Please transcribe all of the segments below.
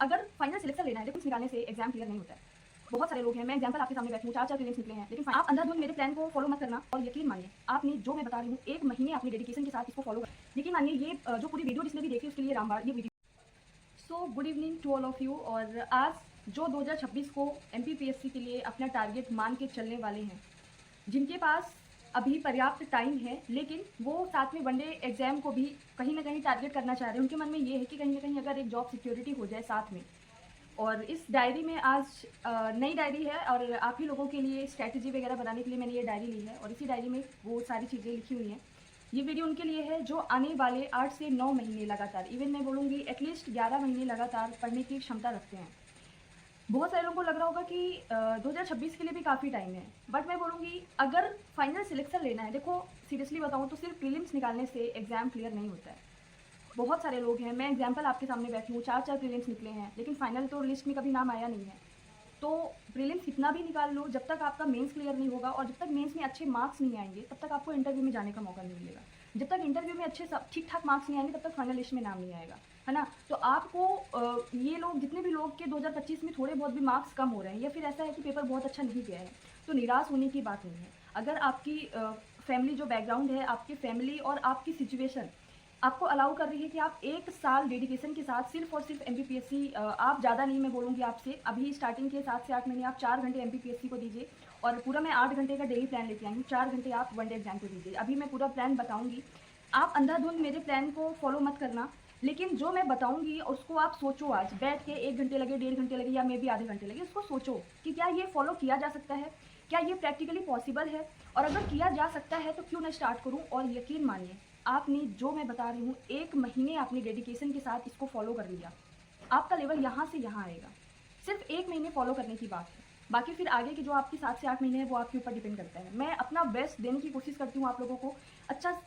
अगर final selection लेना है, देखो निकालने से एग्जाम क्लियर नहीं होता है। बहुत सारे लोग हैं, मैं एग्जाम्पल आपके सामने बैठी हूँ, 4 प्रीलिम्स निकले हैं, लेकिन आप अंधाधुंध मेरे प्लान को फॉलो मत करना और यकीन मानिए आपने जो मैं बता रही हूँ 1 महीने अपनी डेडिकेशन के साथ इसको फॉलो कर, यकीन मानिए ये जो पूरी वीडियो जिसने भी देखी उसके लिए रामबाण ये video. So good evening to all of you. और आज जो 2026 को MPPSC के लिए अपना टारगेट मान के चलने वाले हैं, जिनके पास अभी पर्याप्त टाइम है, लेकिन वो साथ में वनडे एग्जाम को भी कहीं ना कहीं टारगेट करना चाह रहे हैं, उनके मन में ये है कि कहीं ना कहीं अगर एक जॉब सिक्योरिटी हो जाए साथ में। और इस डायरी में आज नई डायरी है और आप ही लोगों के लिए स्ट्रैटेजी वगैरह बनाने के लिए मैंने ये डायरी ली है और इसी डायरी में वो सारी चीज़ें लिखी हुई हैं। ये वीडियो उनके लिए है जो आने वाले 8 से 9 महीने लगातार, इवन मैं बोलूँगी एटलीस्ट 11 महीने लगातार पढ़ने की क्षमता रखते हैं। बहुत सारे लोगों को लग रहा होगा कि 2026 के लिए भी काफ़ी टाइम है, बट मैं बोलूँगी अगर फाइनल सिलेक्शन लेना है, देखो सीरियसली बताऊँ तो सिर्फ प्रीलिम्स निकालने से एग्ज़ाम क्लियर नहीं होता है। बहुत सारे लोग हैं, मैं एग्जाम्पल आपके सामने बैठी हूँ, 4 प्रीलिम्स निकले हैं, लेकिन फाइनल तो लिस्ट में कभी नाम आया नहीं है। तो प्रीलिम्स कितना भी निकाल लो, जब तक आपका मेंस क्लियर नहीं होगा और जब तक मेंस में अच्छे मार्क्स नहीं आएंगे तब तक आपको इंटरव्यू में जाने का मौका नहीं मिलेगा। जब तक इंटरव्यू में अच्छे ठीक ठाक मार्क्स नहीं आएंगे तब तक फाइनल लिस्ट में नाम नहीं आएगा, है ना। तो आपको ये लोग जितने भी लोग के 2025 में थोड़े बहुत भी मार्क्स कम हो रहे हैं या फिर ऐसा है कि पेपर बहुत अच्छा नहीं गया है, तो निराश होने की बात नहीं है। अगर आपकी फैमिली जो बैकग्राउंड है, आपकी फैमिली और आपकी सिचुएशन आपको अलाउ कर रही है कि आप 1 साल डेडिकेशन के साथ सिर्फ और सिर्फ MPPSC, आप ज़्यादा नहीं, मैं बोलूँगी आपसे अभी स्टार्टिंग के 7 से 8 महीने आप 4 घंटे MPPSC को दीजिए और पूरा मैं 8 घंटे का डेली प्लान लेके आई हूँ, 4 घंटे आप वनडे एग्जाम को दीजिए। अभी मैं पूरा प्लान बताऊँगी, आप अंधाधुंध मेरे प्लान को फॉलो मत करना, लेकिन जो मैं बताऊँगी उसको आप सोचो, आज बैठ के 1 घंटे लगे, 1.5 घंटे लगे या मे भी आधे घंटे लगे, उसको सोचो कि क्या ये फॉलो किया जा सकता है, क्या ये प्रैक्टिकली पॉसिबल है, और अगर किया जा सकता है तो क्यों ना स्टार्ट करूँ। और यकीन मानिए आपने जो मैं बता रही हूँ 1 महीने आपने डेडिकेशन के साथ इसको फॉलो कर लिया, आपका लेवल यहाँ से यहाँ आएगा। सिर्फ 1 महीने फॉलो करने की बात है, बाकी फिर आगे की जो आपकी 7 से 8 महीने है वो आपके ऊपर डिपेंड करता है। मैं अपना बेस्ट देने की कोशिश करती हूँ आप लोगों को,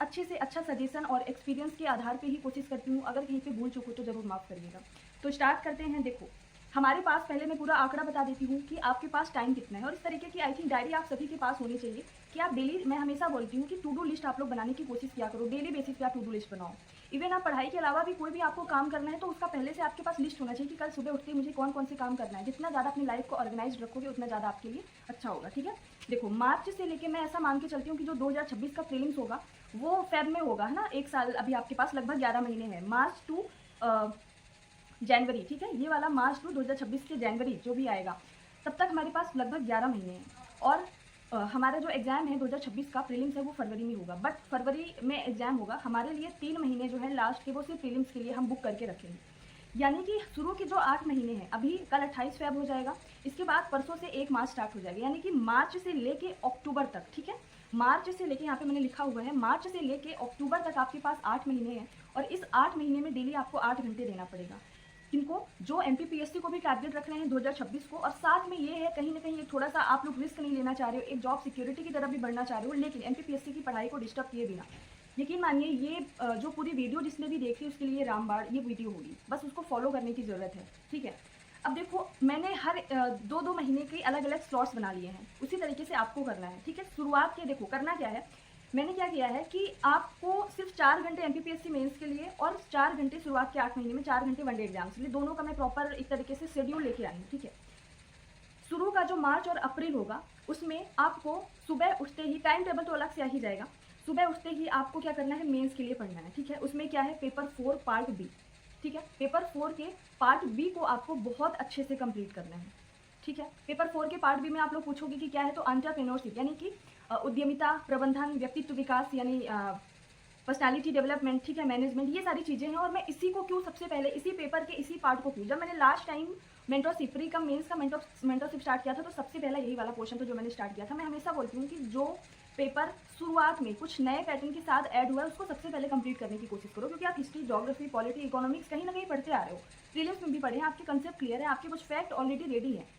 अच्छे से अच्छा सजेशन और एक्सपीरियंस के आधार पे ही कोशिश करती हूँ। अगर कहीं पे भूल चूक हो तो ज़रूर माफ़ करिएगा। तो स्टार्ट करते हैं। देखो हमारे पास पहले मैं पूरा आंकड़ा बता देती हूँ कि आपके पास टाइम कितना है, और इस तरीके की आई थिंक डायरी आप सभी के पास होनी चाहिए कि आप डेली, मैं हमेशा बोलती हूँ कि टू डू लिस्ट आप लोग बनाने की कोशिश किया करो, डेली बेसिस पे आप टू डू लिस्ट बनाओ। इवन आप पढ़ाई के अलावा भी कोई भी आपको काम करना है तो उसका पहले से आपके पास लिस्ट होना चाहिए कि कल सुबह उठते मुझे कौन कौन से काम करना है। जितना ज़्यादा अपनी लाइफ को ऑर्गेनाइज रखोगे उतना ज़्यादा आपके लिए अच्छा होगा, ठीक है। देखो मार्च से लेके मैं ऐसा मान के चलती हूँ कि जो 2026 का प्रीलिम्स होगा वो फेब में होगा, है ना। 1 साल अभी आपके पास लगभग 11 महीने हैं, मार्च टू जनवरी, ठीक है। ये वाला मार्च टू 2026 के जनवरी जो भी आएगा तब तक हमारे पास लगभग 11 महीने हैं। और हमारा जो एग्ज़ाम है 2026 का प्रीलिम्स है वो फरवरी में होगा, बट फरवरी में एग्ज़ाम होगा, हमारे लिए 3 महीने जो है लास्ट के वो सिर्फ प्रीलिम्स के लिए हम बुक करके रखेंगे। यानी कि शुरू के जो 8 महीने हैं, अभी कल 28 फेब हो जाएगा, इसके बाद परसों से 1 मार्च स्टार्ट हो जाएगा, यानी कि मार्च से लेके अक्टूबर तक, ठीक है। मार्च से लेके, यहाँ पे मैंने लिखा हुआ है, मार्च से लेके अक्टूबर तक आपके पास 8 महीने हैं और इस 8 महीने में डेली आपको 8 घंटे देना पड़ेगा। किनको, जो MPPSC को भी टारगेट रख रहे हैं 2026 को, और साथ में ये है कहीं ना कहीं एक थोड़ा सा आप लोग रिस्क नहीं लेना चाह रहे हो, एक जॉब सिक्योरिटी की तरफ भी बढ़ना चाह रहे हो, लेकिन MPPSC की पढ़ाई को डिस्टर्ब किए बिना, यकीन मानिए ये जो पूरी वीडियो जिसने भी देखी उसके लिए रामबाण ये वीडियो होगी, बस उसको फॉलो करने की ज़रूरत है, ठीक है। अब देखो मैंने हर 2-2 महीने के अलग अलग स्लॉट्स बना लिए हैं, उसी तरीके से आपको करना है, ठीक है। शुरुआत के देखो करना क्या है, मैंने क्या किया है कि आपको सिर्फ 4 घंटे MPPSC मेंस के लिए और 4 घंटे शुरुआत के 8 महीने में 4 घंटे वनडे एग्जाम्स के लिए, दोनों का मैं प्रॉपर एक तरीके से शेड्यूल लेके आई हूँ, ठीक है। शुरू का जो मार्च और अप्रैल होगा उसमें आपको सुबह उठते ही, टाइम टेबल तो अलग से आ ही जाएगा, सुबह उठते ही आपको क्या करना है, मेंस के लिए पढ़ना है, ठीक है। उसमें क्या है, पेपर 4 पार्ट बी, ठीक है। पेपर 4 के पार्ट बी को आपको बहुत अच्छे से कंप्लीट करना है, ठीक है। पेपर 4 के पार्ट बी में आप लोग पूछोगे कि क्या है, तो एंटरप्रेन्योरशिप यानी कि उद्यमिता, प्रबंधन, व्यक्तित्व विकास यानी पर्सनालिटी डेवलपमेंट, ठीक है, मैनेजमेंट, ये सारी चीज़ें हैं। और मैं इसी को क्यों सबसे पहले इसी पेपर के इसी पार्ट को क्यों, जब मैंने last time mentorship pre cum mains का मेंटरशिप स्टार्ट किया था तो सबसे पहला यही वाला पोर्शन था जो मैंने स्टार्ट किया था। मैं हमेशा बोलती हूँ कि जो पेपर शुरुआत में कुछ नए पैटर्न के साथ ऐड हुआ है उसको सबसे पहले कंप्लीट करने की कोशिश करो, क्योंकि आप हिस्ट्री, ज्योग्राफी, पॉलिटी, इकोनॉमिक्स कहीं ना कहीं पढ़ते आ रहे हो, प्रीलिम्स में भी पढ़े हैं, आपके कंसेप्ट क्लियर है, आपके कुछ फैक्ट ऑलरेडी रेडी है।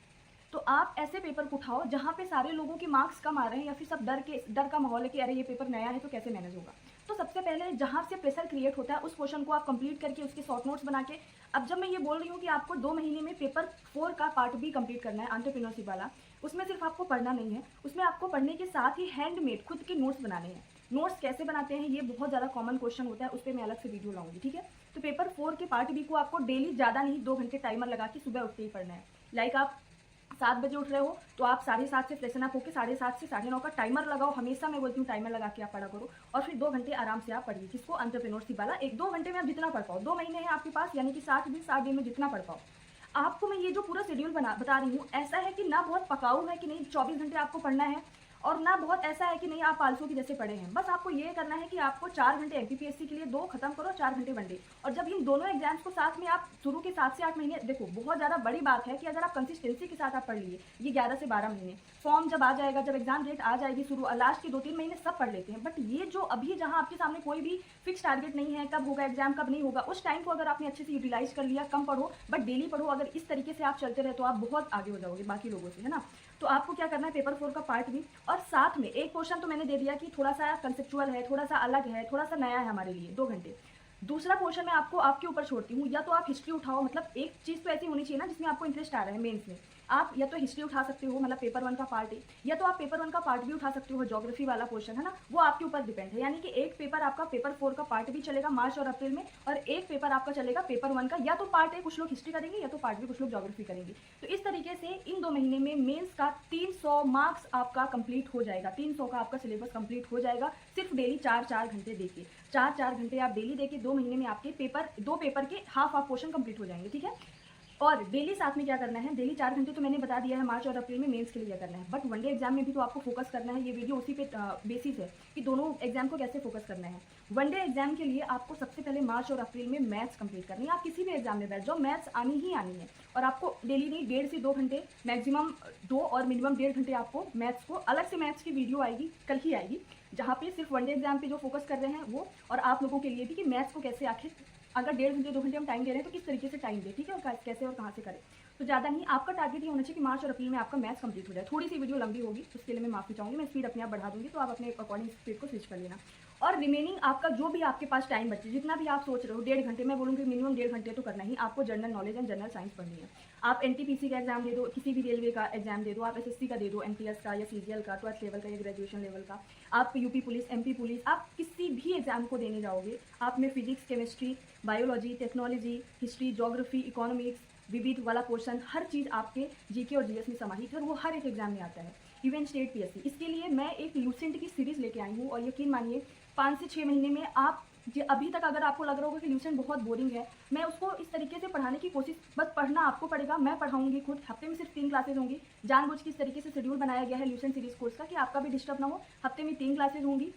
तो आप ऐसे पेपर को उठाओ जहाँ पे सारे लोगों के मार्क्स कम आ रहे हैं या फिर सब डर का माहौल है कि अरे ये पेपर नया है तो कैसे मैनेज होगा। तो सबसे पहले जहाँ से प्रेशर क्रिएट होता है उस क्वेश्चन को आप कंप्लीट करके उसके शॉर्ट नोट्स बना के, अब जब मैं ये बोल रही हूँ कि आपको 2 महीने में पेपर 4 का पार्ट भी कंप्लीट करना है, एंटरप्रेन्योरशिप वाला, उसमें सिर्फ आपको पढ़ना नहीं है, उसमें आपको पढ़ने के साथ ही हैंडमेड खुद के नोट्स बनाने हैं। नोट्स कैसे बनाते हैं ये बहुत ज़्यादा कॉमन क्वेश्चन होता है, उस पर मैं अलग से वीडियो लाऊंगी, ठीक है। तो पेपर 4 के पार्ट बी को आपको डेली ज़्यादा नहीं 2 घंटे टाइमर लगा के सुबह उठते ही पढ़ना है। लाइक आप 7 बजे उठ रहे हो तो आप 7:30 से फ्रेशन अप होकर 7:30 से 9:30 का टाइमर लगाओ। हमेशा मैं बोलती हूँ टाइमर लगा के आप पढ़ा करो और फिर 2 घंटे आराम से आप पढ़िए, जिसको एंटरप्रेन्योरशिप वाला 1-2 घंटे में आप जितना पढ़ पाओ। 2 महीने हैं आपके पास, यानी कि 60 दिन में जितना पढ़ पाओ। आपको मैं ये जो पूरा शेड्यूल बता रही हूँ, ऐसा है कि ना बहुत पकाऊ है कि नहीं 24 घंटे आपको पढ़ना है, और ना बहुत ऐसा है कि नहीं आप आलसू की जैसे पढ़े हैं। बस आपको ये करना है कि आपको 4 घंटे एमपीपीएससी के लिए 2 खत्म करो, 4 घंटे वनडे। और जब इन दोनों एग्जाम्स को साथ में आप शुरू के 7 से 8 महीने, देखो बहुत ज़्यादा बड़ी बात है कि अगर आप कंसिस्टेंसी के साथ आप पढ़ लिए ये 11 से 12 महीने, फॉर्म जब आ जाएगा, जब एग्जाम डेट आ जाएगी शुरू, लास्ट के 2-3 महीने सब पढ़ लेते हैं। बट ये जो अभी जहाँ आपके सामने कोई भी फिक्स टारगेट नहीं है, कब होगा एग्जाम कब नहीं होगा, उस टाइम को अगर आपने अच्छे से यूटिलाइज कर लिया, कम पढ़ो बट डेली पढ़ो, अगर इस तरीके से आप चलते रहे तो आप बहुत आगे हो जाओगे बाकी लोगों से, है ना। तो आपको क्या करना है, पेपर 4 का पार्ट भी, और साथ में एक क्वेश्चन तो मैंने दे दिया कि थोड़ा सा कंसेप्चुअल है, थोड़ा सा अलग है, थोड़ा सा नया है हमारे लिए, 2 घंटे। दूसरा पोर्शन मैं आपको आपके ऊपर छोड़ती हूँ, या तो आप हिस्ट्री उठाओ, मतलब एक चीज़ तो ऐसी होनी चाहिए ना जिसमें आपको इंटरेस्ट आ रहा है मेंस में। आप या तो हिस्ट्री उठा सकते हो, मतलब पेपर 1 का पार्ट है, या तो आप पेपर 1 का पार्ट भी उठा सकते हो, ज्योग्राफी वाला पोर्शन है ना, वो आपके ऊपर डिपेंड है। यानी कि एक पेपर आपका पेपर 4 का पार्ट भी चलेगा मार्च और अप्रैल में, और एक पेपर आपका चलेगा पेपर 1 का, या तो पार्ट ए कुछ लोग हिस्ट्री करेंगे, या तो पार्ट बी कुछ लोग ज्योग्राफी करेंगे। तो इस तरीके से इन 2 महीने में मेंस का 300 मार्क्स आपका कंप्लीट हो जाएगा, 300 का आपका सिलेबस कंप्लीट हो जाएगा, सिर्फ डेली 4-4 घंटे देखिए। 4-4 घंटे आप डेली देखिए, 2 महीने में आपके पेपर 2 पेपर के हाफ पोर्शन कंप्लीट हो जाएंगे, ठीक है। और डेली साथ में क्या करना है, डेली 4 घंटे तो मैंने बता दिया है मार्च और अप्रैल में मेंस के लिए क्या करना है, बट वनडे एग्जाम में भी तो आपको फोकस करना है। ये वीडियो उसी पे बेसिस है कि दोनों एग्जाम को कैसे फोकस करना है। वनडे एग्जाम के लिए आपको सबसे पहले मार्च और अप्रैल में मैथ्स कंप्लीट करनी है। आप किसी भी एग्जाम में बैठ जाओ, मैथ्स आनी ही आनी है, और आपको डेली नहीं 1.5 से 2 घंटे, मैक्सिमम 2 और मिनिमम 1.5 घंटे आपको मैथ्स को, अलग से मैथ्स की वीडियो आएगी, कल ही आएगी, जहाँ पे सिर्फ वनडे एग्जाम पे जो फोकस कर रहे हैं वो, और आप लोगों के लिए भी कि मैथ्स को कैसे आखिर अगर 1.5 घंटे 2 घंटे हम टाइम दे रहे हैं तो किस तरीके से टाइम दे, ठीक है, और कैसे और कहाँ से करें। तो ज़्यादा नहीं, आपका टारगेट ये होना चाहिए कि मार्च और अप्रैल में आपका मैथ्स कंप्लीट हो जाए। थोड़ी सी वीडियो लंबी होगी, उसके लिए मैं माफ़ी चाहूँगी, मैं स्पीड अपने आप बढ़ा दूँगी, तो आप अपने अकॉर्डिंग स्पीड को स्विच कर लेना। और रिमेनिंग आपका जो भी आपके पास टाइम बचे, जितना भी आप सोच रहे हो, 1.5 घंटे, मैं बोलूँगी मिनिमम 1.5 घंटे तो करना ही आपको general knowledge and general science पढ़नी है। आप एनटीपीसी का एग्जाम दे दो, किसी भी रेलवे का एग्जाम दे दो, आप एसएससी का दे दो, एमटीएस का या सीजीएल का, 12th लेवल का या ग्रेजुएशन लेवल का, आप यूपी पुलिस, एमपी पुलिस, आप किसी भी एग्जाम को देने जाओगे, आप में physics, chemistry, biology, technology, history, geography, economics, विविध वाला पोर्शन, हर चीज़ आपके जीके और जीएस में समाहित है, और वो हर एक एग्जाम में आता है, इवन स्टेट पीएससी। इसके लिए मैं एक ल्यूसेंट की सीरीज़ लेके आई हूँ, और यकीन मानिए 5 से 6 महीने में आप अभी तक अगर आपको लग रहा होगा कि ल्यूसेंट बहुत बोरिंग है, मैं उसको इस तरीके से पढ़ाने की कोशिश, बस पढ़ना आपको पड़ेगा, मैं पढ़ाऊंगी खुद, हफ्ते में सिर्फ 3 क्लासेज होंगी। जानबूझ के इस तरीके से शेड्यूल बनाया गया है ल्यूसेंट सीरीज कोर्स का कि आपका भी डिस्टर्ब ना हो। हफ्ते में 3 क्लासेज होंगी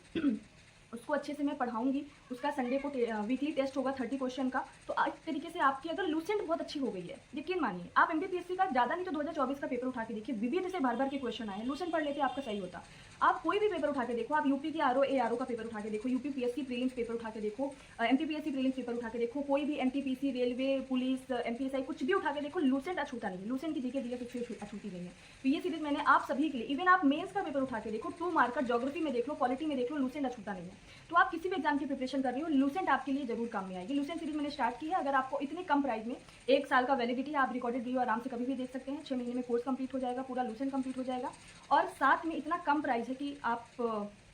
उसको अच्छे से मैं पढ़ाऊंगी। उसका संडे को वीकली टेस्ट होगा 30 क्वेश्चन का। तो इस तरीके से आपकी अगर लूसेंट बहुत अच्छी हो गई है, यकीन मानिए, आप एमपीपीएससी का ज़्यादा नहीं तो 2024 का पेपर उठा के देखिए, विविध से भर भर के क्वेश्चन आए, लूसेंट पढ़ लेते आपका सही होता। आप कोई भी पेपर उठा के देखो, आप यूपी के आरओ एआरओ का पेपर उठा के देखो, यूपी पीएससी प्रीलिम्स पेपर उठा के देखो, एमपीपीएससी प्रीलिम्स पेपर उठा के देखो, कोई भी एनटीपीसी, रेलवे, पुलिस, एमपीएसआई कुछ भी उठा के देखो, लूसेंट अछूता नहीं है, लूसेंट की जीके कुछ भी अछूती नहीं है। तो ये सीरीज मैंने आप सभी के लिए, इवन आप मेंस का पेपर उठा के देखो, 2 मार्कर ज्योग्राफी में देख लो, पॉलिटी में देख लो, लूसेंट अछूता नहीं है। तो आप किसी भी एग्जाम की प्रिपरेशन कर रही हो, लूसेंट आपके लिए जरूर काम में आएगी। लूसेंट सीरीज मैंने स्टार्ट की है, अगर आपको इतने कम प्राइस में 1 साल का वैलिडिटी है, आप रिकॉर्डेड वीडियो आराम से कभी भी देख सकते हैं, 6 महीने में कोर्स कंप्लीट हो जाएगा, पूरा लूसेंट कंप्लीट हो जाएगा, और साथ में इतना कम प्राइस है कि आप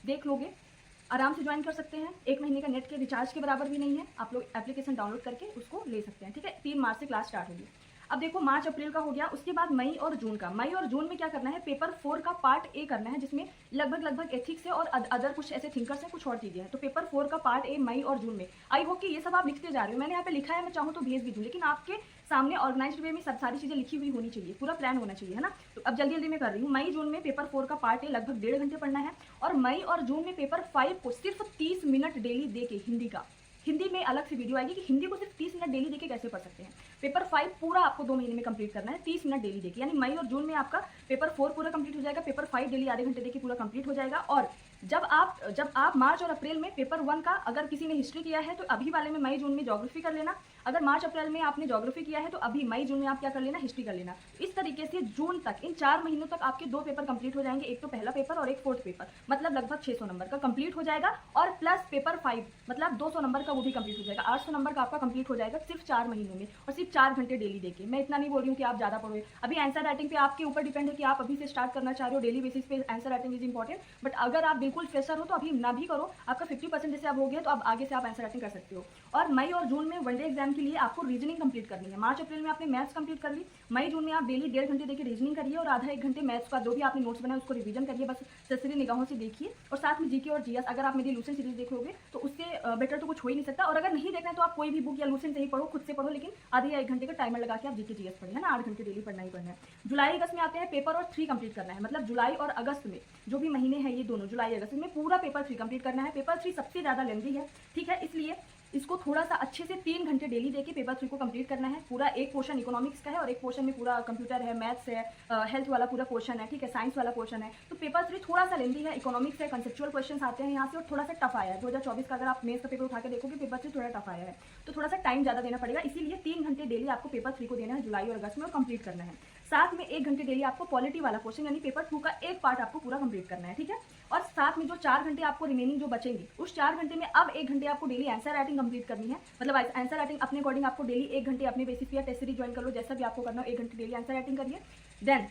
देख लोगे, आराम से ज्वाइन कर सकते हैं। 1 महीने का नेट के रिचार्ज के बराबर भी नहीं है, आप लोग एप्लीकेशन डाउनलोड करके उसको ले सकते हैं, ठीक है। 3 मार्च से क्लास स्टार्ट होगी। अब देखो मार्च अप्रैल का हो गया, उसके बाद मई और जून का। मई और जून में क्या करना है, पेपर 4 का पार्ट ए करना है, जिसमें लगभग एथिक्स है और अदर कुछ ऐसे थिंकर्स हैं, कुछ और चीज़ें हैं। तो पेपर 4 का पार्ट ए मई और जून में। आई होप कि ये सब आप लिखते जा रहे हो, मैंने यहाँ पे लिखा है, मैं चाहूँ तो भेज भी दूँ, लेकिन आपके सामने ऑर्गेनाइज्ड वे में सब सारी चीज़ें लिखी हुई होनी चाहिए, पूरा प्लान होना चाहिए, है ना। तो अब जल्दी जल्दी मैं कर रही हूँ। मई जून में पेपर 4 का पार्ट ए लगभग 1.5 घंटे पढ़ना है, और मई और जून में पेपर 5 को सिर्फ 30 मिनट डेली दे के, हिंदी में अलग से वीडियो आएगी कि हिंदी को सिर्फ 30 मिनट डेली देके कैसे पढ़ सकते हैं। पेपर 5 पूरा आपको 2 महीने में कंप्लीट करना है, 30 मिनट डेली देके, यानी मई और जून में आपका पेपर 4 पूरा कंप्लीट हो जाएगा, पेपर 5 डेली आधे घंटे देके पूरा कंप्लीट हो जाएगा। और जब आप मार्च और अप्रैल में पेपर 1 का, अगर किसी ने हिस्ट्री किया है तो अभी वाले में मई जून में ज्योग्राफी कर लेना, अगर मार्च अप्रैल में आपने ज्योग्राफी किया है तो अभी मई जून में आप क्या कर लेना, हिस्ट्री कर लेना। इस तरीके से जून तक, इन 4 महीनों तक आपके 2 पेपर कंप्लीट हो जाएंगे, एक तो पहला पेपर और एक 4th पेपर, मतलब लगभग 600 नंबर का कंप्लीट हो जाएगा, और प्लस पेपर 5 मतलब 200 नंबर का वो भी कंप्लीट हो जाएगा, 800 नंबर का आपका कंप्लीट हो जाएगा सिर्फ 4 महीनों में, और सिर्फ 4 घंटे डेली देके। मैं इतना नहीं बोल रही हूँ कि आप ज़्यादा पढ़ोगे, अभी आंसर राइटिंग पे आपके ऊपर डिपेंड है कि आप अभी से स्टार्ट करना चाह रहे हो, डेली बेसिस पे answer writing is important, but अगर आप बिल्कुल फ्रेशर हो तो अभी ना भी करो, आपका 50% जैसे आप हो गया तो अब आगे से आप आंसर राइटिंग कर सकते हो। और मई और जून में वनडे एग्जाम के लिए आपको रीजनिंग कंप्लीट करनी है। मार्च अप्रैल में आपने मैथ्स कंप्लीट कर ली, मई जून में आप डेली 1.5 घंटे देखिए रीजनिंग करिए और आधा 1 घंटे मैथ्स का जो भी आपने नोट्स बनाए उसको रिवीजन करिए, बस सरसरी निगाहों से देखिए। और साथ में जीके और जीएस, अगर आप मेरी लूसेंट सीरीज देखोगे तो उससे बेटर तो कुछ हो ही नहीं सकता। और अगर नहीं देखना है तो आप कोई भी बुक या लूसेंट से ही पढ़ो, खुद से पढ़ो, लेकिन आधे या 1 घंटे का टाइमर लगा के आप जीके जीएस पढ़े, है ना। 8 घंटे डेली पढ़ना ही पढ़ना है। जुलाई अगस्त में आते हैं पेपर और 3 कंप्लीट करना है, मतलब जुलाई और अगस्त में जो भी महीने हैं ये दोनों, जुलाई अगस्त में पूरा पेपर 3 कंप्लीट करना है। पेपर 3 सबसे ज़्यादा लेंथी है, ठीक है, इसलिए इसको थोड़ा सा अच्छे से 3 घंटे डेली देके पेपर 3 को कंप्लीट करना है। पूरा एक पोर्शन इकोनॉमिक्स का है और एक पोर्शन में पूरा कंप्यूटर है, मैथ्स है, हेल्थ वाला पूरा पोर्शन है, ठीक है, साइंस वाला पोर्शन है। तो पेपर 3 थोड़ा सा लेंथी है, इकोनॉमिक्स है, कंसेप्चुअल क्वेश्चन आते हैं यहाँ से और थोड़ा सा टफ आया है। 2024 का अगर आप मेंस का पेपर उठा के देखोगे पेपर 3 थोड़ा टफ आया है, तो थोड़ा सा टाइम ज़्यादा देना पड़ेगा। इसीलिए 3 घंटे डेली आपको पेपर 3 को देना है जुलाई और अगस्त में और कंप्लीट करना है। साथ में 1 घंटे डेली आपको पॉलिटी वाला क्वेश्चन यानी पेपर 2 का एक पार्ट आपको पूरा कंप्लीट करना है, ठीक है। और साथ में जो 4 घंटे आपको रिमेनिंग जो बचेंगे उस 4 घंटे में अब 1 घंटे आपको डेली आंसर राइटिंग कंप्लीट करनी है। मतलब आंसर राइटिंग अपने अकॉर्डिंग आपको डेली 1 घंटे अपने बेसिस या टेस्ट सीरीज ज्वाइन कर लो, जैसा भी आपको करना हो 1 घंटे डेली आंसर राइटिंग करिए। देन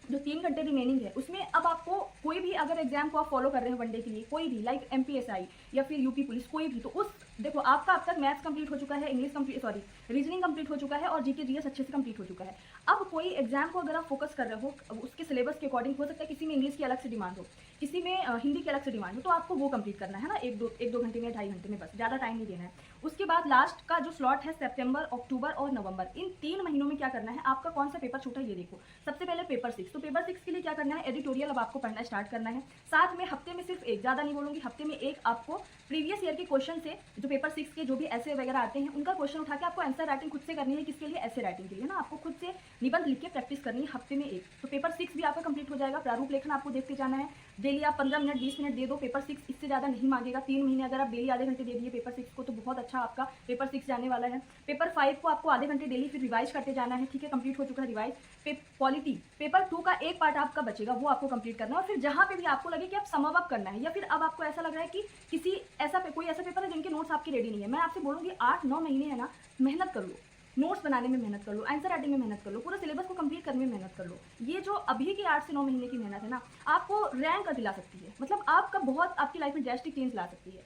जो 3 घंटे रिमेनिंग है उसमें अब आपको कोई भी अगर एग्जाम को आप फॉलो कर रहे हैं वनडे के लिए, कोई भी लाइक एमपीएसआई या फिर यूपी पुलिस, कोई भी, तो उस देखो आपका अब तक मैथ्स कंप्लीट हो चुका है, English complete, sorry reasoning complete हो चुका है और जीके जीएस अच्छे से कंप्लीट हो चुका है। अब कोई एग्जाम को अगर आप फोकस कर रहे हो उसके सिलेबस के अकॉर्डिंग, हो सकता है किसी में इंग्लिश की अलग से डिमांड हो, किसी में हिंदी की अलग से डिमांड हो, तो आपको वो कंप्लीट करना है ना, एक दो घंटे में, 2.5 घंटे में, बस ज़्यादा टाइम नहीं देना है। उसके बाद लास्ट का जो स्लॉट है सितंबर, अक्टूबर और नवंबर, इन 3 महीनों में क्या करना है, आपका कौन सा पेपर छूटा है ये देखो। सबसे पहले पेपर 6, तो पेपर 6 के लिए क्या करना है, एडिटोरियल अब आपको पढ़ना स्टार्ट करना है। साथ में हफ्ते में सिर्फ एक, ज़्यादा नहीं बोलूँगी, हफ्ते में एक आपको प्रीवियस ईयर के क्वेश्चन से जो पेपर 6 के जो भी ऐसे वगैरह आते हैं उनका क्वेश्चन उठा के आपको आंसर राइटिंग खुद से करनी है। किसके लिए, ऐसे राइटिंग के लिए ना, आपको खुद से निबंध लिख के प्रैक्टिस करनी है हफ्ते में एक। तो पेपर 6 भी आपका कंप्लीट हो जाएगा। प्रारूप लेखन आपको देखते जाना है, डेली आप 15 मिनट 20 मिनट दे दो। पेपर 6 इससे ज़्यादा नहीं मांगेगा। 3 महीने अगर आप डेली आधे घंटे दे दिए पेपर 6 को तो बहुत अच्छा आपका पेपर 6 जाने वाला है। पेपर 5 को आपको आधे घंटे डेली फिर रिवाइज करते जाना है, ठीक है, कंप्लीट हो चुका है रिवाइज। पॉलिटी पेपर 2 का एक पार्ट आपका बचेगा, वो आपको कंप्लीट करना है। और फिर जहाँ पे भी आपको लगे कि आप समअप करना है या फिर अब आपको ऐसा लग रहा है कि किसी ऐसा कोई ऐसा पेपर है जिनके नोट्स आपके रेडी नहीं है, मैं आपसे बोलूँगी 8-9 महीने है ना, मेहनत कर लो, नोट्स बनाने में मेहनत कर लो, आंसर राइटिंग में मेहनत कर लो, पूरा सिलेबस को कंप्लीट करने में मेहनत कर लो। ये जो अभी की 8 से 9 महीने की मेहनत है ना, आपको रैंक दिला सकती है, मतलब आपका बहुत आपकी लाइफ में ड्रास्टिक चेंज ला सकती है।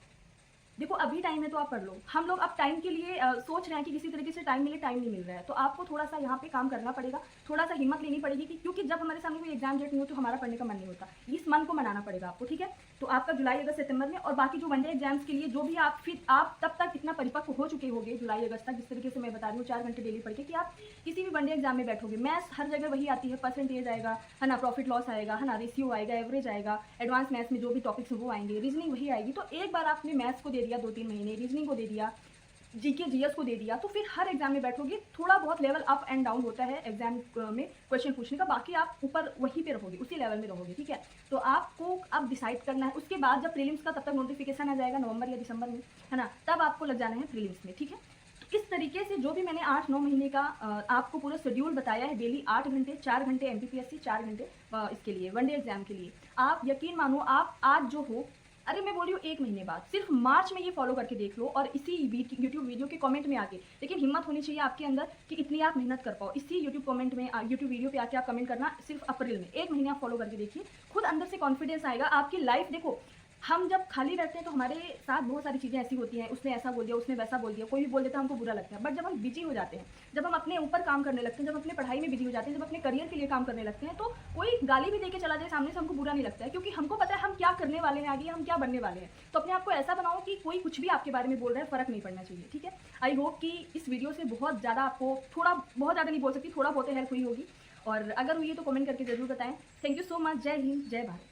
देखो अभी टाइम है तो आप पढ़ लो। हम लोग अब टाइम के लिए सोच रहे हैं कि किसी तरीके से टाइम मिले, टाइम नहीं मिल रहा है, तो आपको थोड़ा सा यहाँ पे काम करना पड़ेगा, थोड़ा सा हिम्मत लेनी पड़ेगी क्योंकि जब हमारे सामने कोई एग्जाम डेट नहीं हो तो हमारा पढ़ने का मन नहीं होता। इस मन को मनाना पड़ेगा आपको, ठीक है। तो आपका जुलाई अगस्त सितंबर में, और बाकी जो वनडे एग्जाम्स के लिए जो भी आप फिर आप तब तक इतना परिपक्व हो चुके होंगे जुलाई अगस्त तक, जिस तरीके से मैं बता रही हूँ 4 घंटे डेली पढ़ के, कि आप किसी भी वनडे एग्जाम में बैठोगे, मैथ्स हर जगह वही आती है, परसेंटेज आएगा, है ना, प्रॉफिट लॉस आएगा, है ना, रेशियो आएगा, एवरेज आएगा, एडवांस मैथ्स में जो भी टॉपिक्स वो आएंगे, रीजनिंग वही आएगी। तो एक बार आपने मैथ्स को दे दिया 2-3 महीने, रीजनिंग को दे दिया, जीके जीएस को दे दिया, तो फिर हर एग्जाम में बैठोगे, थोड़ा बहुत लेवल अप एंड डाउन होता है एग्जाम में क्वेश्चन पूछने का, बाकी आप ऊपर वहीं पे रहोगे, उसी लेवल में रहोगे, ठीक है। तो आपको अब डिसाइड करना है। उसके बाद जब प्रीलिम्स का तब तक नोटिफिकेशन आ जाएगा नवंबर या दिसंबर में, है ना, तब आपको लग जाना है प्रीलिम्स में, ठीक है। तो इस तरीके से जो भी मैंने 8-9 महीने का आपको पूरा शेड्यूल बताया है, डेली 8 घंटे, 4 घंटे एमपीपीएससी, 4 घंटे इसके लिए वनडे एग्जाम के लिए, आप यकीन मानो आप आज जो हो, अरे मैं बोल रही हूँ 1 महीने बाद, सिर्फ मार्च में ये फॉलो करके देख लो और इसी यूट्यूब वीडियो के कमेंट में आके, लेकिन हिम्मत होनी चाहिए आपके अंदर कि इतनी आप मेहनत कर पाओ। इसी यूट्यूब कमेंट में, यूट्यूब वीडियो पे आके आप कमेंट करना सिर्फ अप्रैल में, 1 महीने आप फॉलो करके देखिए, खुद अंदर से कॉन्फिडेंस आएगा। आपकी लाइफ देखो, हम जब खाली रहते हैं तो हमारे साथ बहुत सारी चीज़ें ऐसी होती हैं, उसने ऐसा बोल दिया, उसने वैसा बोल दिया, कोई भी बोल देता है हमको बुरा लगता है। बट जब हम बिजी हो जाते हैं, जब हम अपने ऊपर काम करने लगते हैं, जब अपने पढ़ाई में बिजी हो जाते हैं, जब अपने करियर के लिए काम करने लगते हैं, तो कोई गाली भी दे के चला जाए सामने से हमको बुरा नहीं लगता है, क्योंकि हमको पता है हम क्या करने वाले हैं, आगे हम क्या बनने वाले हैं। तो अपने आप को ऐसा बनाओ कि कोई कुछ भी आपके बारे में बोल रहा है फ़र्क नहीं पड़ना चाहिए, ठीक है। आई होप कि इस वीडियो से बहुत ज़्यादा आपको, थोड़ा बहुत ज़्यादा नहीं बोल सकती, थोड़ा बहुत हेल्प हुई होगी, और अगर हुई है तो कमेंट करके ज़रूर बताएं। Thank you so much. जय हिंद, जय भारत।